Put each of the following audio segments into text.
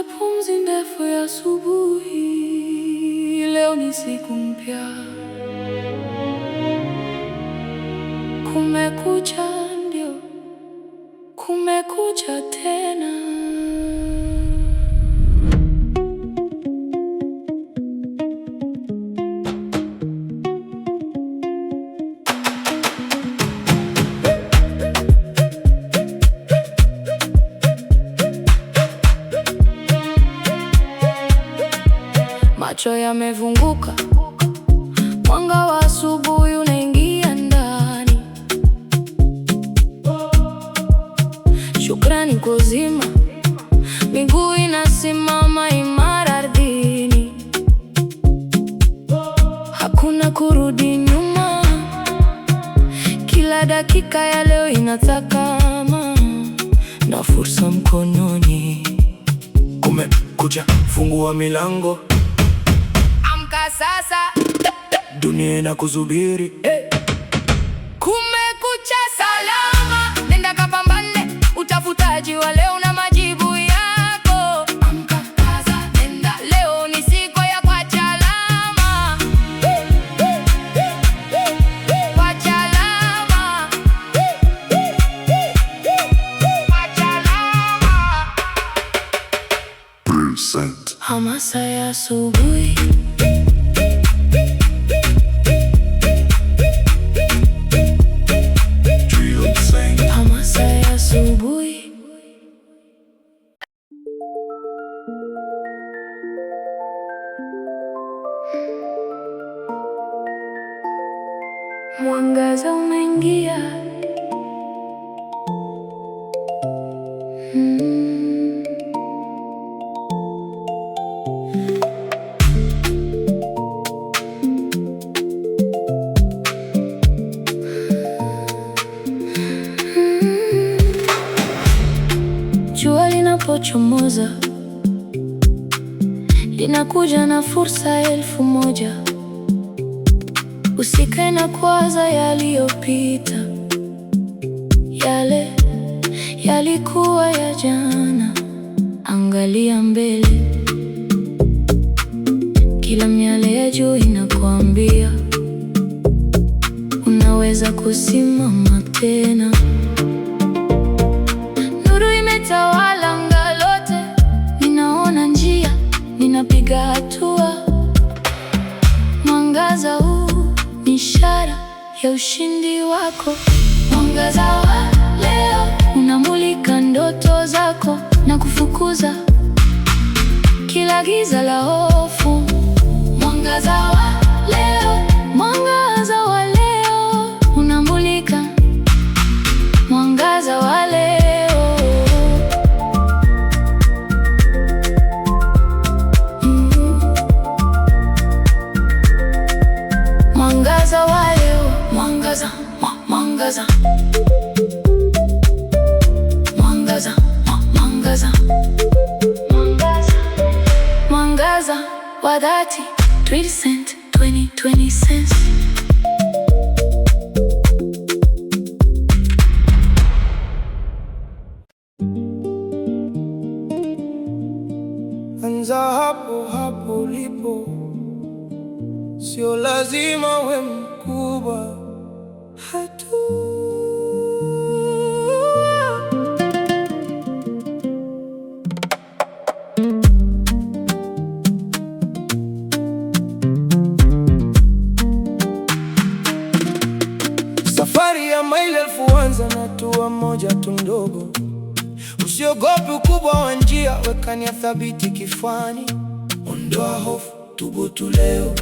Vuta pumzi ndefu ya asubuhi, leo ni siku mpya. Kumekucha, ndio kumekucha tena. Macho yamevunguka, mwanga wa asubuhi unaingia ndani. Shukrani kwa uzima, miguu inasimama imara ardhini. Hakuna kurudi nyuma, kila dakika ya leo inatakama na fursa mkononi. Kumekucha, fungua milango. Sasa dunia inakuzubiri. Kumekucha salama, nenda kapambane, utafutaji wa leo na majibu yako. Amka, kaza, nenda, leo ni siku ya kuacha alama. Kuacha alama. Kuacha alama. Present. Hamasa ya asubuhi. Mwangaza umeingia. Jua linapochomoza linakuja na fursa 1000. Usikae na kuwaza yaliyopita, yale yalikuwa ya jana. Angalia mbele, kila miale ya juu inakuambia unaweza kusimama tena. Nuru imetawala anga lote, ninaona njia, ninapiga hatua. Mwangaza huu ni ishara ya ushindi wako. Mwangaza wa leo unamulika ndoto zako na kufukuza kila giza la hofu. Mwangaza wa leo, mwangaza wa leo unamulika, mwangaza wa leo. Mwangaza wa leo, mwangaza, mwangaza, mwangaza, mwangaza, mwangaza wa dhati. 20 cent, 20 cents. Anza hapo hapo ulipo, sio lazima we mkubwa. Safari ya maili 1000 huanza na hatua moja tu ndogo. Usiogope ukubwa wa njia, weka nia thabiti kifuani. Ondoa hofu, thubutu leo.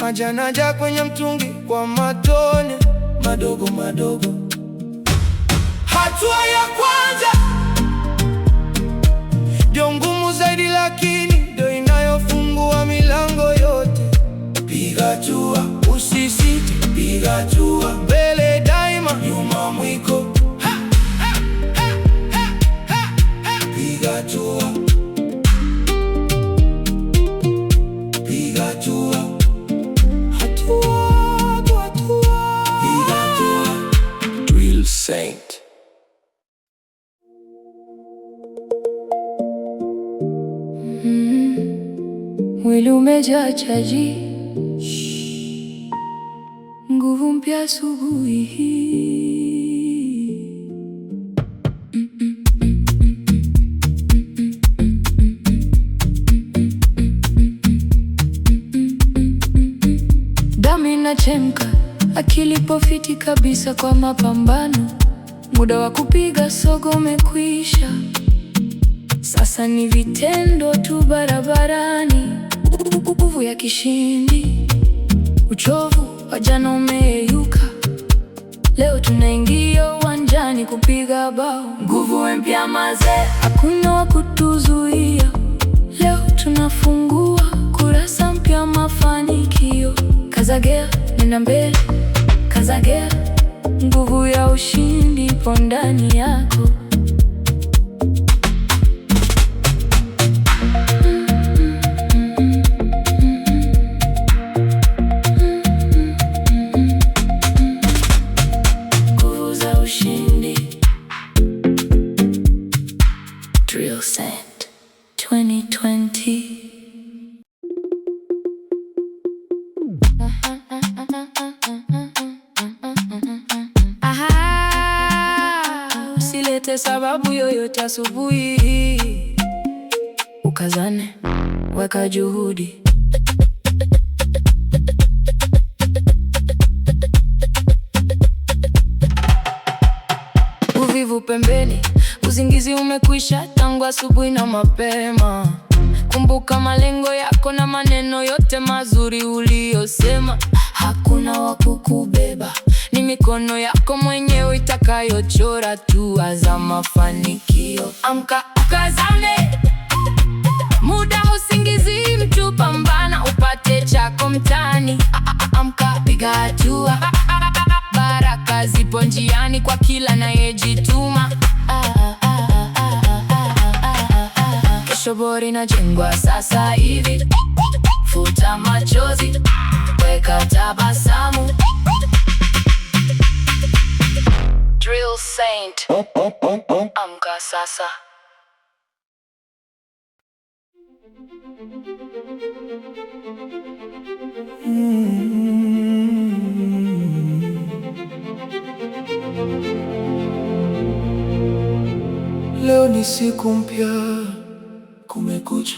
Maji yanaja kwenye mtungi kwa matone madogo madogo. Hatua ya kwanza ndio ngumu zaidi, lakini ndio inayofungua milango yote. Piga hatua, usisite, piga hatua. Mbele daima, nyuma mwiko. Piga hatua, piga hatua, hatua kwa hatua. Piga hatua, mwili umejaa chaji, nguvu mpya asubuhi hii. Damu inachemka, akili pofiti kabisa kwa mapambano. Muda wa kupiga sogo umekwisha, sasa ni vitendo tu barabarani. Nguvu ya kishindi, uchovu wa jana umeyeyuka. Leo tunaingia uwanjani kupiga bao. Nguvu mpya mazee, hakuna wa kutuzuia. Leo tunafungua kurasa mpya mafanikio. Kazagea, nenda mbele, kazagea. Nguvu ya ushindi ipo ndani yako. Nguvu za ushindi. Drill Saint 2020. Usilete sababu yoyote asubuhi, ukazane, weka juhudi. Uvivu pembeni, usingizi umekwisha tangu asubuhi na mapema. Kumbuka malengo yako na maneno yote mazuri uliyosema. Hakuna wa kukubeba, ni mikono yako mwenyewe itakayochora hatua za mafanikio. Amka ukazane, muda usingizi mtu, pambana upate chako mtaani. Amka piga hatua, baraka zipo njiani kwa kila anayejituma. Kesho bora inajengwa sasa hivi. Futa machozi, weka tabasamu. Drill Saint, amka sasa. Leo ni siku mpya, kumekucha,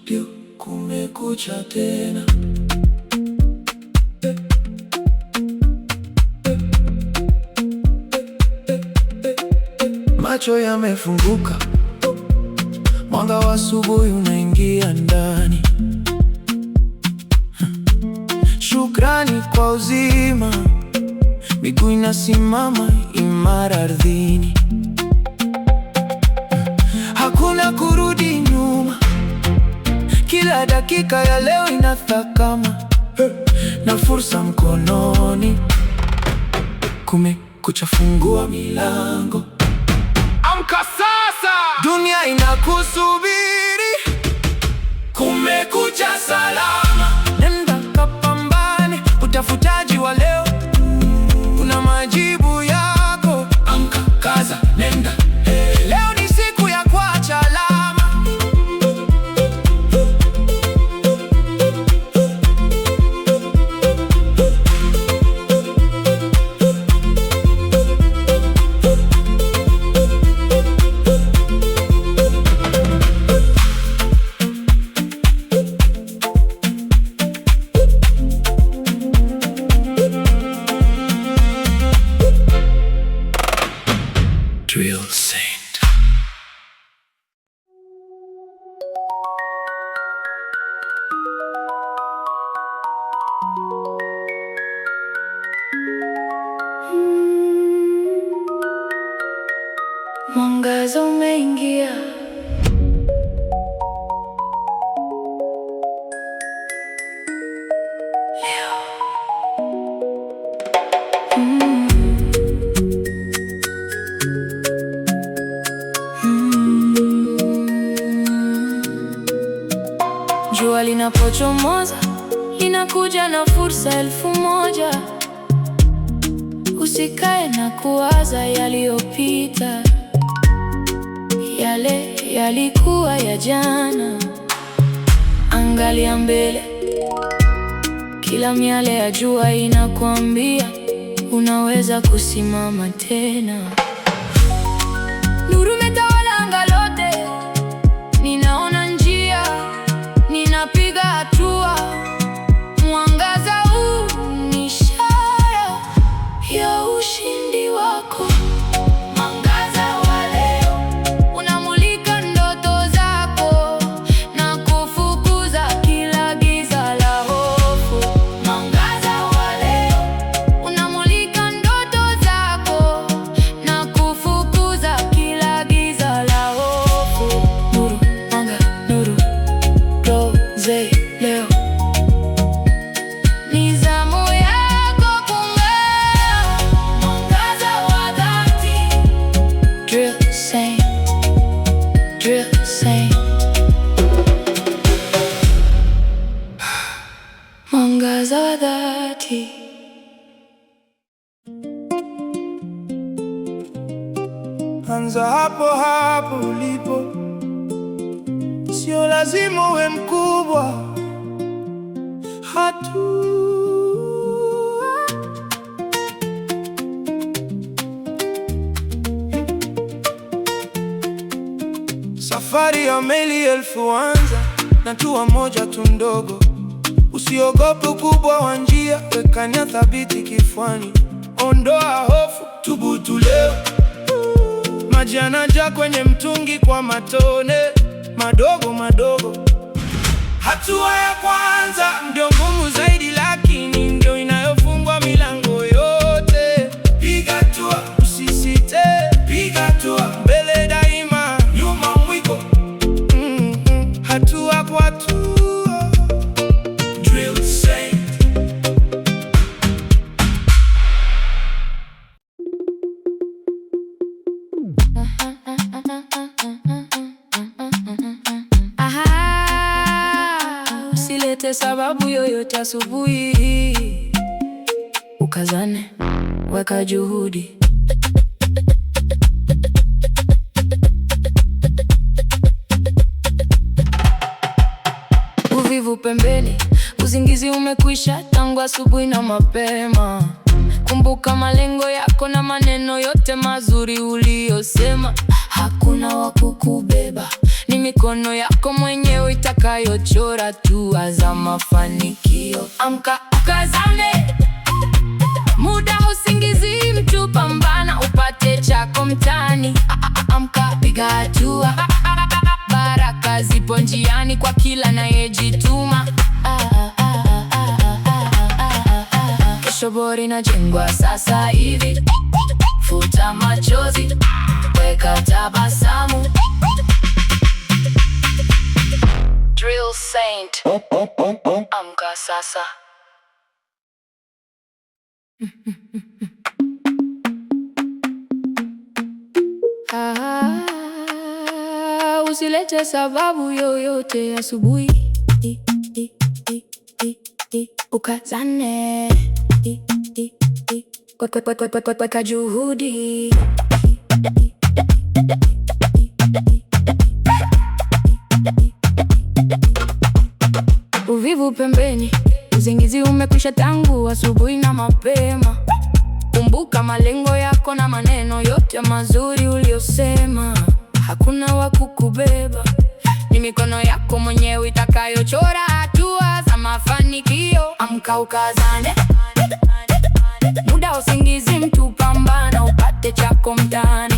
ndio kumekucha tena. Macho yamefunguka, mwanga wa asubuhi unaingia ndani. Shukrani kwa uzima, miguu inasimama imara ardhini. Hakuna kurudi nyuma, kila dakika ya leo inathakama, na fursa mkononi. Kumekucha, fungua milango. Amka sasa, dunia inakusubiri. Kumekucha salama, nenda kapambane. Utafutaji wa leo una majibu yako. Amka, kaza, nenda. Leo ni siku ya kuacha alama. Drill Saint. Mwangaza umeingia, jua linapochomoza linakuja na fursa 1000. Usikae na kuwaza yaliyopita, yale yalikuwa ya jana. angalia mbele. Kila miale ya jua inakwambia unaweza kusimama tena. Nuru imetawala anga lote, ninaona njia, ninapiga hatua. Mwangaza huu ni ishara ya ushindi wako. Mwangaza wa leo unamulika ndoto zako na kufukuza kila giza la hofu. Mwangaza wa leo unamulika ndoto zako na kufukuza kila giza la hofu. Nuru, mwanga, nuru, Rose leo. Ni zamu yako kung'aa. Mwangaza wa dhati. Drill Saint, Drill Saint. Mwangaza wa dhati. Anza hapo hapo ulipo, sio lazima uwe mkubwa. Hatua safari ya meli elfu anza na hatua moja tu ndogo. Usiogope ukubwa wa njia, weka nia thabiti kifuani. Ondoa hofu, thubutu leo. Maji yanajaa kwenye mtungi kwa matone madogo madogo. Hatua ya kwanza ndio ngumu zaidi, lakini ndio inayofungua milango yote. Piga hatua, usisite. Piga hatua, mbele daima, nyuma mwiko. Hatua kwa hatua. Drill Saint. Usilete sababu yoyote asubuhi. Ukazane, weka juhudi. Uvivu pembeni, usingizi umekwisha tangu asubuhi na mapema. Kumbuka malengo yako na maneno yote mazuri uliyosema. Hakuna wa kukubeba, ni mikono yako mwenyewe itakayochora hatua za mafanikio. Amka ukazane, muda usingizi mtu, pambana upate chako mtaani. Amka, piga hatua, baraka zipo njiani kwa kila anayejituma. Kesho bora inajengwa sasa hivi. Futa machozi, weka tabasamu. Drill Saint. Amka sasa. Usilete sababu yoyote asubuhi. Ukazane, weka juhudi. Uvivu pembeni, usingizi umekwisha tangu asubuhi na mapema. Kumbuka malengo yako na maneno yote mazuri uliyosema. Hakuna wa kukubeba, ni mikono yako mwenyewe itakayochora hatua za mafanikio. Amka ukazane, muda usingizi mtu, pambana upate chako mtaani.